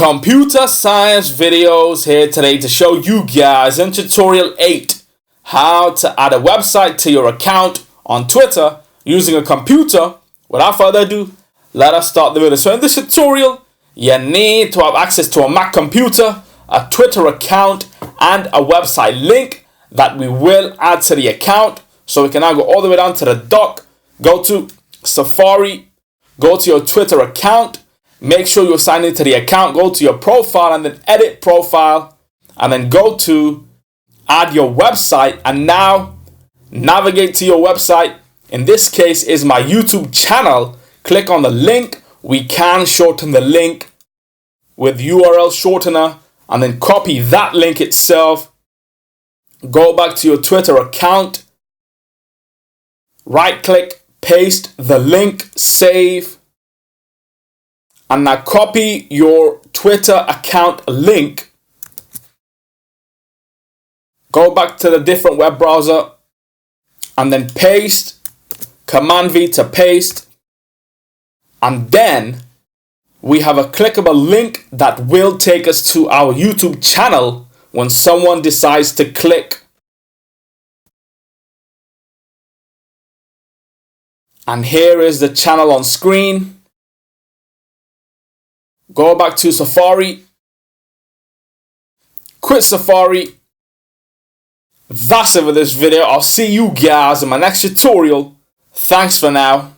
Computer science videos here today to show you guys in tutorial 8 how to add a website to your account on Twitter using a computer. Without further ado, let us start the video. So in this tutorial, you need to have access to a Mac computer, a Twitter account, and a website link that we will add to the account. So we can now go all the way down to the dock, go to Safari, go to your Twitter account. Make sure you're signed into the account. Go to your profile and then edit profile. And then go to add your website. And now navigate to your website. In this case is my YouTube channel. Click on the link. We can shorten the link with URL shortener. And then copy that link itself. Go back to your Twitter account. Right click. Paste the link. Save. And now copy your Twitter account link. Go back to the different web browser and then paste. Command V to paste. And then we have a clickable link that will take us to our YouTube channel when someone decides to click. And here is the channel on screen. Go back to Safari, quit Safari. That's it for this video. I'll see you guys in my next tutorial. Thanks for now.